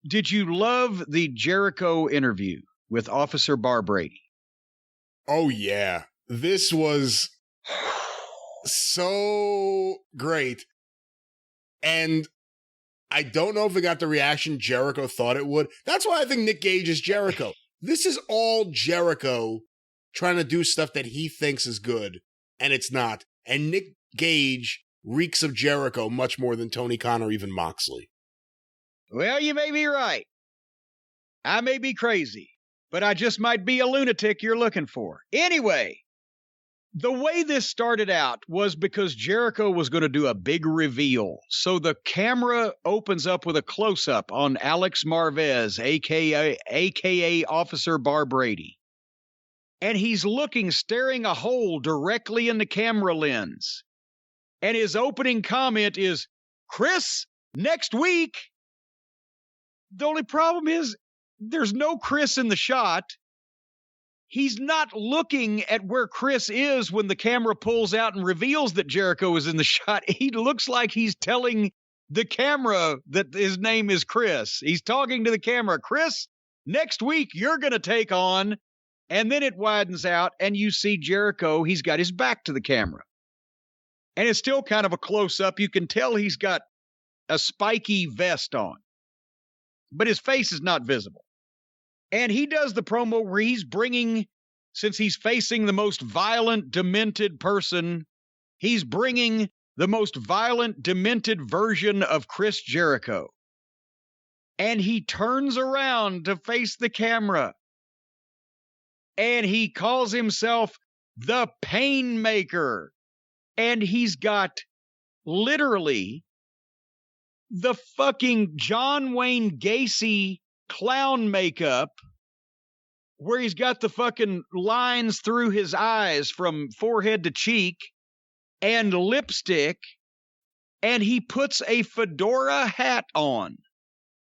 Did you love the Jericho interview with Officer Barbrady? Oh, yeah. This was so great. And I don't know if it got the reaction Jericho thought it would. That's why I think Nick Gage is Jericho. This is all Jericho trying to do stuff that he thinks is good, and it's not. And Nick Gage reeks of Jericho much more than Tony Khan or even Moxley. Well, you may be right. I may be crazy, but I just might be a lunatic you're looking for. Anyway, the way this started out was because Jericho was going to do a big reveal. So the camera opens up with a close-up on Alex Marvez, a.k.a. Officer Barbrady. And he's staring a hole directly in the camera lens. And his opening comment is, "Chris, next week." The only problem is there's no Chris in the shot. He's not looking at where Chris is when the camera pulls out and reveals that Jericho is in the shot. He looks like he's telling the camera that his name is Chris. He's talking to the camera. "Chris, next week you're going to take on," and then it widens out and you see Jericho. He's got his back to the camera. And it's still kind of a close-up. You can tell he's got a spiky vest on, but his face is not visible. And he does the promo where he's bringing, since he's facing the most violent, demented person, he's bringing the most violent, demented version of Chris Jericho. And he turns around to face the camera. And he calls himself the Painmaker. And he's got literally the fucking John Wayne Gacy clown makeup where he's got the fucking lines through his eyes from forehead to cheek and lipstick, and he puts a fedora hat on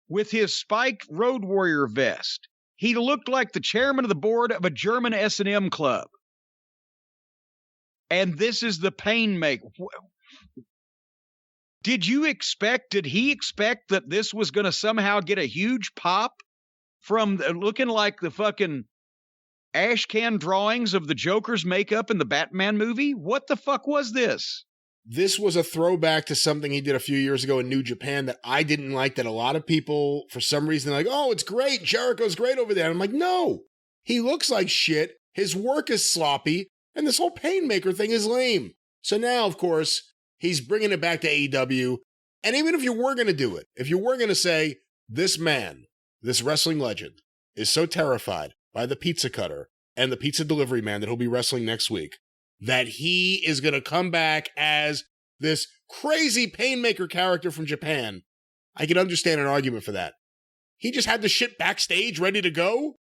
with his spiked Road Warrior vest. He looked like the chairman of the board of a German S&M club. And this is the Painmaker. Did he expect that this was going to somehow get a huge pop from looking like the fucking ashcan drawings of the Joker's makeup in the Batman movie? What the fuck was this? This was a throwback to something he did a few years ago in New Japan that I didn't like, that a lot of people, for some reason, are like, "Oh, it's great. Jericho's great over there." And I'm like, no, he looks like shit. His work is sloppy. And this whole Painmaker thing is lame. So now, of course, he's bringing it back to AEW. And even if you were going to do it, if you were going to say, this man, this wrestling legend, is so terrified by the pizza cutter and the pizza delivery man that he'll be wrestling next week, that he is going to come back as this crazy Painmaker character from Japan, I can understand an argument for that. He just had the shit backstage ready to go.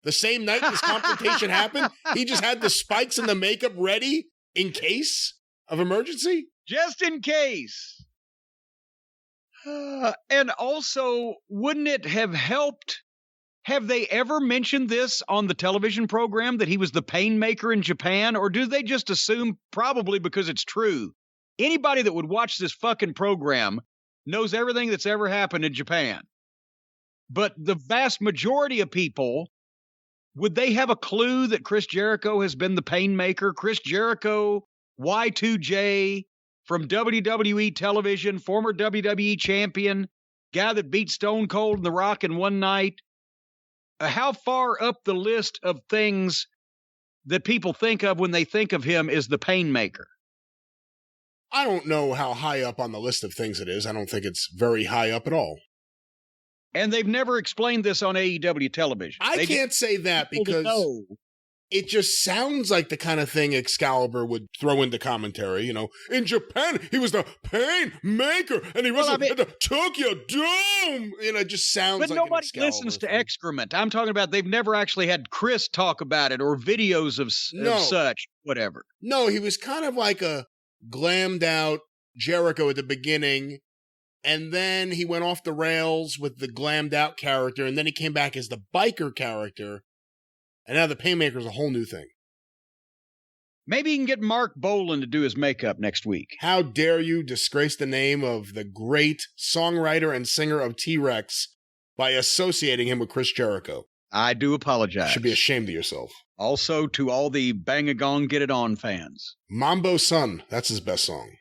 The same night this confrontation happened, he just had the spikes and the makeup ready in case of emergency? Just in case. And also, wouldn't it have helped? Have they ever mentioned this on the television program, that he was the Painmaker in Japan? Or do they just assume, probably because it's true, anybody that would watch this fucking program knows everything that's ever happened in Japan? But the vast majority of people, would they have a clue that Chris Jericho has been the Painmaker? Chris Jericho, Y2J, from WWE television, former WWE champion, guy that beat Stone Cold and The Rock in one night. How far up the list of things that people think of when they think of him is the Painmaker? I don't know how high up on the list of things it is. I don't think it's very high up at all. And they've never explained this on AEW television. I can't say that because it just sounds like the kind of thing Excalibur would throw into commentary. You know, in Japan, he was the Painmaker, and he wrestled at the Tokyo Dome. You know, it just sounds like nobody listens to excrement. I'm talking about they've never actually had Chris talk about it or videos of such, whatever. No, he was kind of like a glammed out Jericho at the beginning. And then he went off the rails with the glammed out character, and then he came back as the biker character, and now the Painmaker is a whole new thing. Maybe you can get Mark Bolan to do his makeup next week. How dare you disgrace the name of the great songwriter and singer of T-Rex by associating him with Chris Jericho. I do apologize. You should be ashamed of yourself. Also, to all the Bang-A-Gong Get It On fans. Mambo Sun, that's his best song.